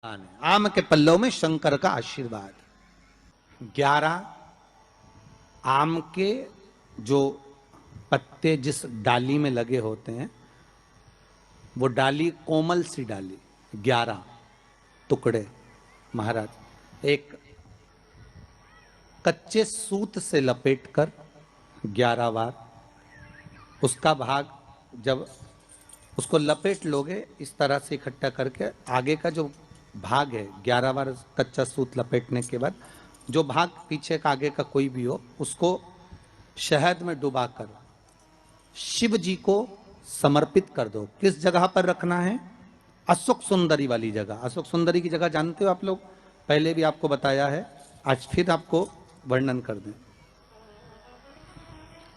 आम के पल्लव में शंकर का आशीर्वाद। 11 आम के जो पत्ते जिस डाली में लगे होते हैं वो डाली कोमल सी डाली, 11 टुकड़े महाराज एक कच्चे सूत से लपेटकर 11 बार उसका भाग, जब उसको लपेट लोगे इस तरह से इकट्ठा करके आगे का जो भाग है 11 बार कच्चा सूत लपेटने के बाद जो भाग पीछे का आगे का कोई भी हो उसको शहद में डुबाकर शिव जी को समर्पित कर दो। किस जगह पर रखना है? अशोक सुंदरी वाली जगह। अशोक सुंदरी की जगह जानते हो आप लोग, पहले भी आपको बताया है, आज फिर आपको वर्णन कर दें।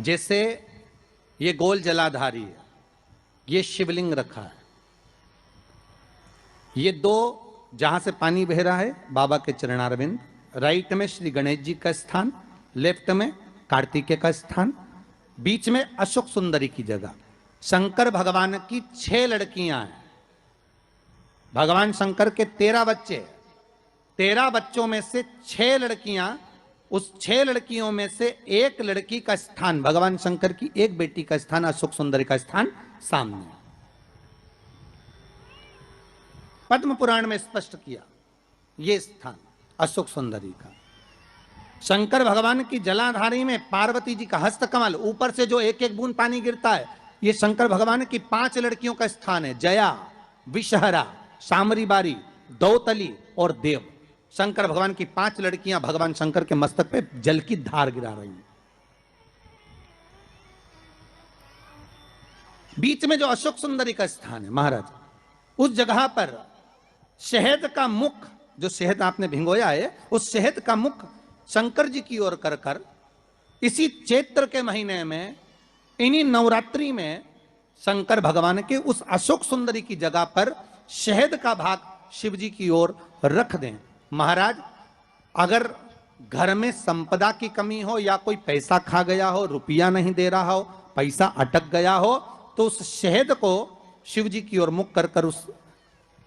जैसे ये गोल जलाधारी है, ये शिवलिंग रखा है, ये दो जहां से पानी बह रहा है बाबा के चरणारविंद, राइट में श्री गणेश जी का स्थान, लेफ्ट में कार्तिकेय का स्थान, बीच में अशोक सुंदरी की जगह। शंकर भगवान की 6 लड़कियां हैं। भगवान शंकर के 13 बच्चे, 13 बच्चों में से 6 लड़कियां, उस 6 लड़कियों में से एक लड़की का स्थान, भगवान शंकर की एक बेटी का स्थान, अशोक सुंदरी का स्थान सामने पद्म पुराण में स्पष्ट किया। ये स्थान अशोक सुंदरी का। शंकर भगवान की जलाधारी में पार्वती जी का हस्त कमल, ऊपर से जो एक एक बूंद पानी गिरता है, ये शंकर भगवान की 5 लड़कियों का स्थान है। जया, विषहरा, सामरी बारी, दौतली और देव। शंकर भगवान की 5 लड़कियां भगवान शंकर के मस्तक पे जल की धार गिरा रही हैं। बीच में जो अशोक सुंदरी का स्थान है महाराज, उस जगह पर शहद का मुख, जो शहद आपने भिंगोया है, उस शहद का मुख शंकर जी की ओर कर कर इसी चैत्र के महीने में, इन्हीं नवरात्रि में शंकर भगवान के उस अशोक सुंदरी की जगह पर शहद का भाग शिव जी की ओर रख दें। महाराज अगर घर में संपदा की कमी हो या कोई पैसा खा गया हो, रुपया नहीं दे रहा हो, पैसा अटक गया हो, तो उस शहद को शिव जी की ओर मुख कर कर उस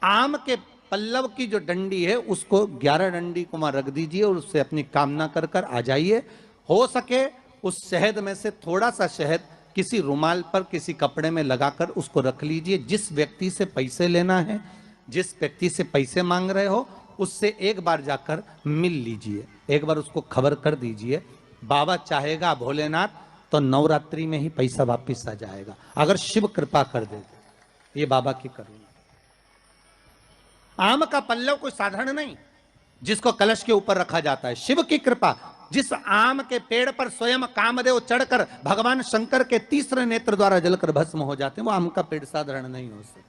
आम के पल्लव की जो डंडी है उसको 11 डंडी को वहां रख दीजिए और उससे अपनी कामना कर कर आ जाइए। हो सके उस शहद में से थोड़ा सा शहद किसी रुमाल पर, किसी कपड़े में लगाकर उसको रख लीजिए। जिस व्यक्ति से पैसे लेना है, जिस व्यक्ति से पैसे मांग रहे हो, उससे एक बार जाकर मिल लीजिए, एक बार उसको खबर कर दीजिए। बाबा चाहेगा भोलेनाथ तो नवरात्रि में ही पैसा वापिस आ जाएगा, अगर शिव कृपा कर दे। ये बाबा की करुणा। आम का पल्लव कोई साधारण नहीं जिसको कलश के ऊपर रखा जाता है, शिव की कृपा। जिस आम के पेड़ पर स्वयं कामदेव चढ़कर भगवान शंकर के तीसरे नेत्र द्वारा जलकर भस्म हो जाते हैं, वो आम का पेड़ साधारण नहीं हो सकता,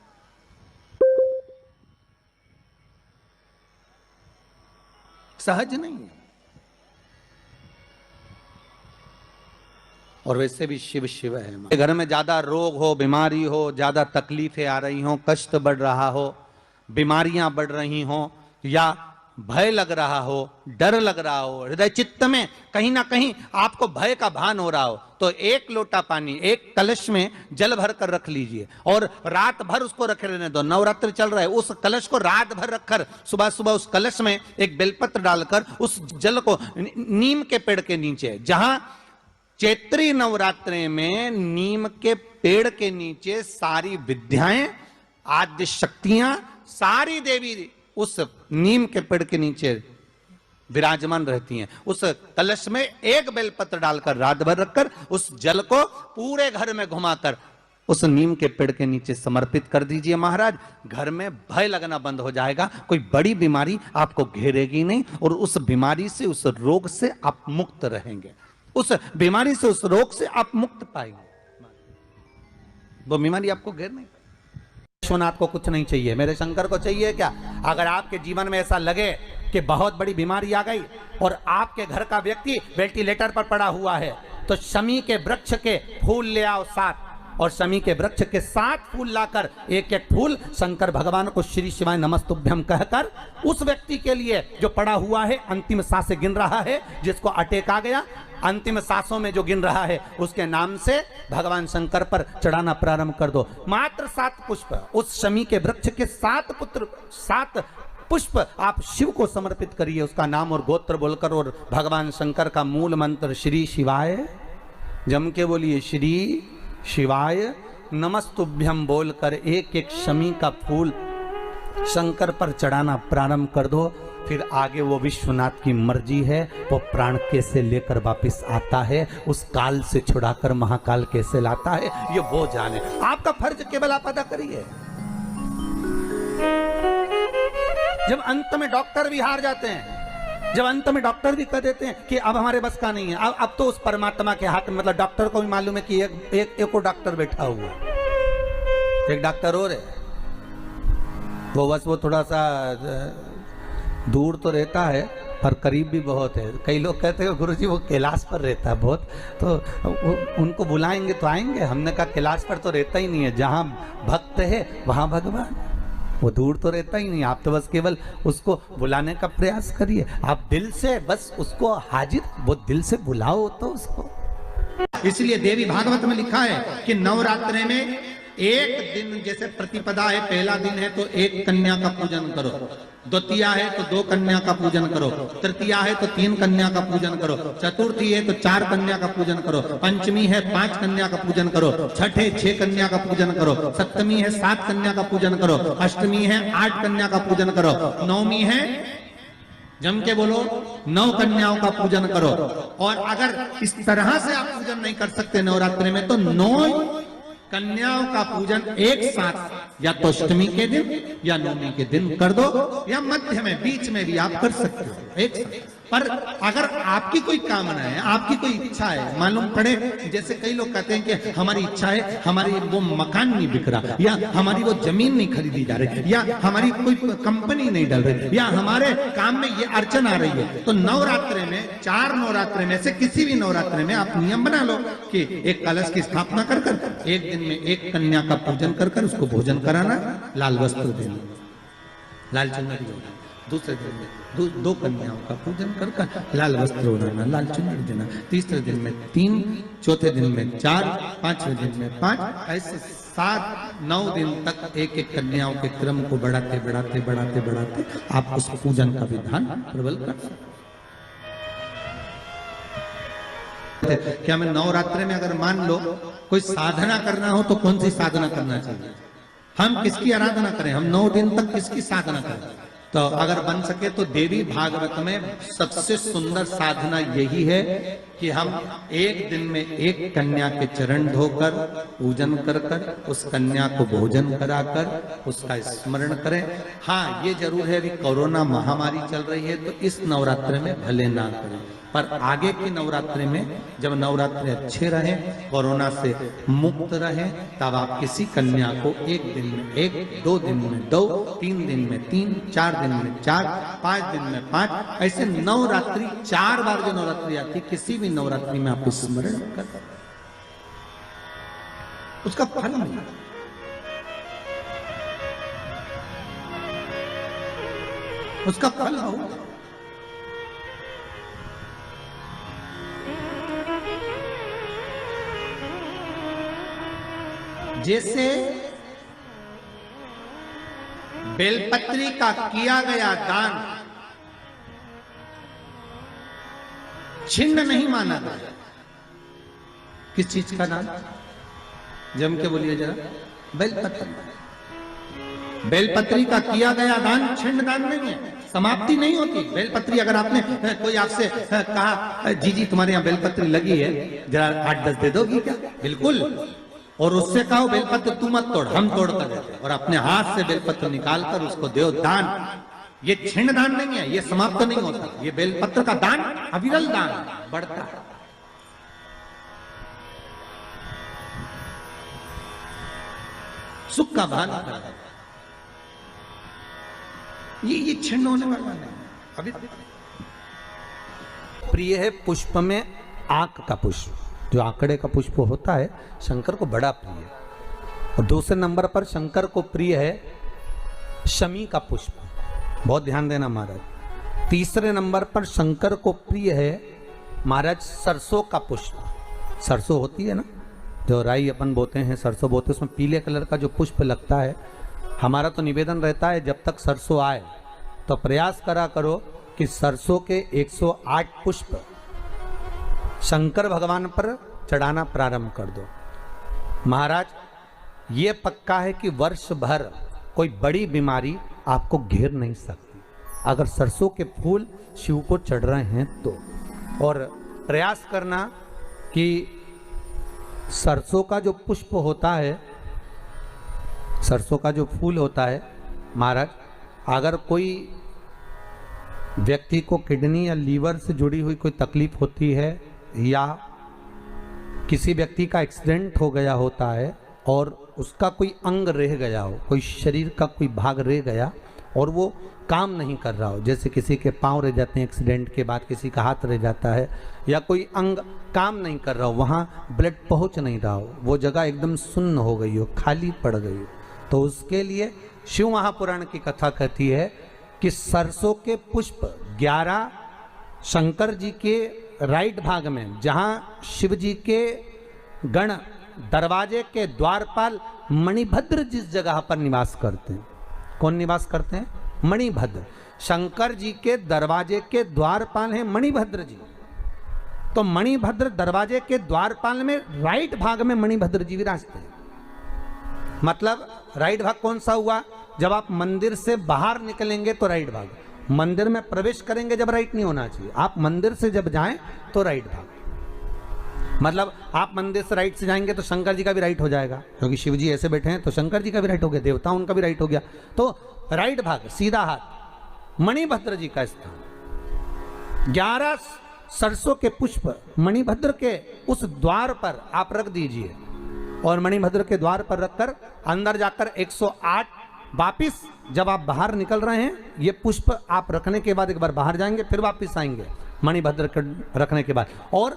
सहज नहीं है। और वैसे भी शिव शिव है। घर में ज्यादा रोग हो, बीमारी हो, ज्यादा तकलीफें आ रही हो, कष्ट बढ़ रहा हो, बीमारियां बढ़ रही हो, या भय लग रहा हो, डर लग रहा हो, हृदय चित्त में कहीं ना कहीं आपको भय का भान हो रहा हो, तो 1 लोटा पानी, एक कलश में जल भर कर रख लीजिए और रात भर उसको रखे रहने दो। नवरात्रि चल रहा है, उस कलश को रात भर रखकर सुबह सुबह उस कलश में एक बेलपत्र डालकर उस जल को नीम के पेड़ के नीचे, जहां चैत्री नवरात्रि में नीम के पेड़ के नीचे सारी विद्याएं, आद्य शक्तियां, सारी देवी उस नीम के पेड़ के नीचे विराजमान रहती हैं। उस कलश में एक बेलपत्र डालकर रात भर रखकर उस जल को पूरे घर में घुमाकर उस नीम के पेड़ के नीचे समर्पित कर दीजिए। महाराज घर में भय लगना बंद हो जाएगा, कोई बड़ी बीमारी आपको घेरेगी नहीं और उस बीमारी से, उस रोग से आप मुक्त रहेंगे, उस बीमारी से, उस रोग से आप मुक्त पाएंगे। वो बीमारी आपको घेर नहीं। विश्वनाथ को कुछ नहीं चाहिए, मेरे शंकर को चाहिए क्या? अगर आपके जीवन में ऐसा लगे कि बहुत बड़ी बीमारी आ गई और आपके घर का व्यक्ति वेंटिलेटर पर पड़ा हुआ है, तो शमी के वृक्ष के फूल ले आओ 7, और शमी के वृक्ष के 7 फूल लाकर एक एक फूल शंकर भगवान को श्री शिवाय नमस्तुभ्यम कहकर उस व्यक्ति के लिए जो पड़ा हुआ है, अंतिम सांसें गिन रहा है, जिसको अटैक आ गया, अंतिम सांसों में जो गिन रहा है, उसके नाम से भगवान शंकर पर चढ़ाना प्रारंभ कर दो। मात्र 7 पुष्प उस शमी के वृक्ष के 7 पुत्र, 7 पुष्प आप शिव को समर्पित करिए, उसका नाम और गोत्र बोलकर, और भगवान शंकर का मूल मंत्र श्री शिवाय जम के बोलिए, श्री शिवाय नमस्तुभ्यम बोलकर एक एक शमी का फूल शंकर पर चढ़ाना प्रारंभ कर दो। फिर आगे वो विश्वनाथ की मर्जी है, वो प्राण कैसे लेकर वापस आता है, उस काल से छुड़ाकर महाकाल कैसे लाता है, ये वो जाने। आपका फर्ज केवल आप अदा करिए। जब अंत में डॉक्टर भी हार जाते हैं, जब अंत में डॉक्टर भी कह देते हैं कि अब हमारे बस का नहीं है, अब तो उस परमात्मा के हाथ में, मतलब डॉक्टर को भी मालूम है कि एक और डॉक्टर बैठा हुआ है, एक डॉक्टर और है, वो बस वो थोड़ा सा दूर तो रहता है पर करीब भी बहुत है। कई लोग कहते हैं गुरुजी वो कैलाश पर रहता है बहुत, तो उनको बुलाएंगे तो आएंगे। हमने कहा कैलाश पर तो रहता ही नहीं है, जहाँ भक्त है वहाँ भगवान, वो दूर तो रहता ही नहीं। आप तो बस केवल उसको बुलाने का प्रयास करिए, आप दिल से बस उसको हाजिर, वो दिल से बुलाओ तो उसको। इसलिए देवी भागवत में लिखा है कि नवरात्रि में एक दिन, जैसे प्रतिपदा है, पहला दिन है तो एक कन्या का पूजन करो, द्वितीया है तो 2 कन्या का पूजन करो, तृतीया है तो 3 कन्या का पूजन करो, चतुर्थी है तो 4 कन्या का पूजन करो, पंचमी है 5 कन्या का पूजन करो, छठ है 6 कन्या का पूजन करो, सप्तमी है 7 कन्या का पूजन करो, अष्टमी है 8 कन्या का पूजन करो, नवमी है, जम के बोलो, 9 कन्याओं का पूजन करो। और अगर इस तरह से आप पूजन नहीं कर सकते नवरात्रि में, तो 9 कन्याओं का पूजन एक साथ, या तो अष्टमी के दिन या नवमी के दिन कर दो, या मध्य में, बीच में भी आप कर सकते हो एक साथ। पर अगर आपकी कोई कामना है, आपकी कोई इच्छा है, मालूम पड़े, जैसे कई लोग कहते हैं कि हमारी इच्छा है, हमारी वो मकान नहीं बिक रहा, या हमारी वो जमीन नहीं खरीदी जा रही, या हमारी कोई कंपनी नहीं डल रही, या हमारे काम में ये अड़चन आ रही है, तो नवरात्रि में, 4 नवरात्रि में से किसी भी नवरात्रि में आप नियम बना लो कि एक कलश की स्थापना कर कर एक दिन में एक कन्या का पूजन कर कर उसको भोजन कराना, लाल वस्त्र देना, लाल चुनरी देना, दूसरे दिन में 2 कन्याओं का पूजन कर कर लाल वस्त्र ओढ़ाना, लाल चुनरी देना, तीसरे दिन में 3, चौथे दिन में 4, 5वें दिन में 5, ऐसे 7-9 दिन तक एक एक कन्याओं के क्रम को बढ़ाते बढ़ाते बढ़ाते बढ़ाते आप उस पूजन का विधान प्रबल कर सकते। क्या मैं नवरात्रि में, अगर मान लो कोई साधना करना हो तो कौन सी साधना करना चाहिए, हम किसकी आराधना करें, हम 9 दिन तक किसकी साधना करें? तो अगर बन सके तो देवी भागवत में सबसे सुंदर साधना यही है कि हम एक दिन में एक कन्या के चरण धोकर पूजन कर कर उस कन्या को भोजन कराकर उसका स्मरण करें। हाँ, ये जरूर है, अभी कोरोना महामारी चल रही है तो इस नवरात्रि में भले ना करें, पर आगे की नवरात्रि में जब नवरात्रि अच्छे रहे, कोरोना से मुक्त रहे, तब आप किसी कन्या को एक दिन में 1, 2 दिन में 2, 3 दिन में 3, 4 दिन में 4, 5 दिन में 5, ऐसे नवरात्रि 4 बार जो नवरात्रि आती, किसी भी नवरात्रि में आप स्मरण कर उसका फल मिला। उसका फल होगा। जैसे बेलपत्री का किया गया दान छिन्न नहीं माना गया। किस चीज का दान? जम के बोलिए जरा। बेलपत्री। बेलपत्री का किया गया दान छिन्न दान नहीं है, समाप्ति नहीं होती। बेलपत्री, अगर आपने कोई आपसे कहा जी जी तुम्हारे यहाँ बेलपत्री लगी है, जरा 8-10 दे दोगी क्या? बिल्कुल। और उससे कहो बेलपत्र तू मत तोड़, हम तोड़ कर देते, और अपने हाथ से बेलपत्र निकालकर उसको दो दान। ये छिन्न दान नहीं है, ये समाप्त नहीं होता। ये बेलपत्र का दान अविरल दान बढ़ता है। सुख का भान ये छिन्न होने वाला नहीं। अभी प्रिय है पुष्प में आंक का पुष्प, जो आंकड़े का पुष्प होता है, शंकर को बड़ा प्रिय है। और दूसरे नंबर पर शंकर को प्रिय है शमी का पुष्प, बहुत ध्यान देना महाराज। तीसरे नंबर पर शंकर को प्रिय है महाराज सरसों का पुष्प। सरसों होती है ना, जो राई अपन बोते हैं, सरसों बोते हैं, उसमें पीले कलर का जो पुष्प लगता है। हमारा तो निवेदन रहता है जब तक सरसों आए तो प्रयास करा करो कि सरसों के 108 पुष्प शंकर भगवान पर चढ़ाना प्रारंभ कर दो। महाराज, ये पक्का है कि वर्ष भर कोई बड़ी बीमारी आपको घेर नहीं सकती अगर सरसों के फूल शिव को चढ़ रहे हैं तो। और प्रयास करना कि सरसों का जो पुष्प होता है, सरसों का जो फूल होता है महाराज, अगर कोई व्यक्ति को किडनी या लीवर से जुड़ी हुई कोई तकलीफ होती है या किसी व्यक्ति का एक्सीडेंट हो गया होता है और उसका कोई अंग रह गया हो, कोई शरीर का कोई भाग रह गया और वो काम नहीं कर रहा हो, जैसे किसी के पांव रह जाते हैं एक्सीडेंट के बाद, किसी का हाथ रह जाता है या कोई अंग काम नहीं कर रहा हो, वहाँ ब्लड पहुँच नहीं रहा हो, वो जगह एकदम सुन्न हो गई हो, खाली पड़ गई हो, तो उसके लिए शिव महापुराण की कथा कहती है कि सरसों के पुष्प 11 शंकर जी के राइट भाग में, जहाँ शिव जी के गण दरवाजे के द्वारपाल मणिभद्र जिस जगह पर निवास करते हैं, कौन निवास करते हैं? मणिभद्र। शंकर जी के दरवाजे के द्वारपाल हैं मणिभद्र जी। तो मणिभद्र दरवाजे के द्वारपाल में राइट भाग में मणिभद्र जी विराजते हैं। मतलब राइट भाग कौन सा हुआ? जब आप मंदिर से बाहर निकलेंगे तो राइट भाग, मंदिर में प्रवेश करेंगे जब राइट नहीं होना चाहिए, आप मंदिर से जब जाएं तो राइट भाग। मतलब आप मंदिर से राइट से जाएंगे तो शंकर जी का भी राइट हो जाएगा, क्योंकि शिव जी ऐसे बैठे हैं तो शंकर जी का भी राइट हो गया, देवता उनका भी राइट हो गया, तो राइट भाग सीधा हाथ मणिभद्र जी का स्थान। 11 सरसों के पुष्प मणिभद्र के उस द्वार पर आप रख दीजिए और मणिभद्र के द्वार पर रखकर अंदर जाकर 108 वापिस जब आप बाहर निकल रहे हैं, ये पुष्प आप रखने के बाद एक बार बाहर जाएंगे, फिर वापिस आएंगे मणिभद्र के रखने के बाद, और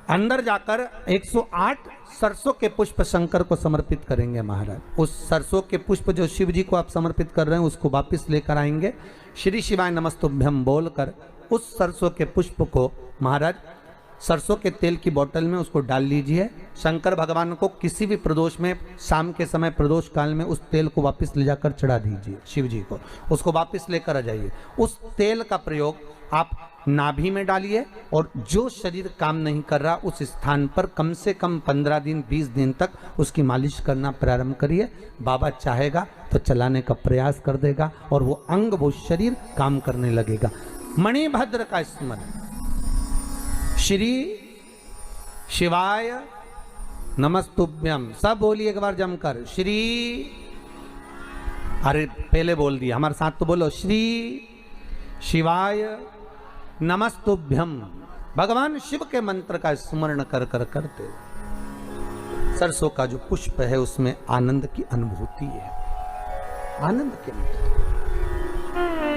अंदर जाकर 108 सरसों के पुष्प शंकर को समर्पित करेंगे महाराज। उस सरसों के पुष्प जो शिव जी को आप समर्पित कर रहे हैं उसको वापिस लेकर आएंगे, श्री शिवाय नमस्तुभ्यम बोलकर उस सरसों के पुष्प को महाराज सरसों के तेल की बोतल में उसको डाल लीजिए। शंकर भगवान को किसी भी प्रदोष में, शाम के समय प्रदोष काल में उस तेल को वापस ले जाकर चढ़ा दीजिए शिव जी को, उसको वापस लेकर आ जाइए। उस तेल का प्रयोग आप नाभि में डालिए और जो शरीर काम नहीं कर रहा उस स्थान पर कम से कम 15 दिन 20 दिन तक उसकी मालिश करना प्रारंभ करिए। बाबा चाहेगा तो चलाने का प्रयास कर देगा और वो अंग, वो शरीर काम करने लगेगा। मणिभद्र का स्मरण, श्री शिवाय नमस्तुभ्यम, सब बोलिए एक बार जमकर, श्री, अरे पहले बोल दिया, हमारे साथ तो बोलो, श्री शिवाय नमस्तुभ्यम। भगवान शिव के मंत्र का स्मरण कर कर करते सरसों का जो पुष्प है उसमें आनंद की अनुभूति है, आनंद की अनुभूति।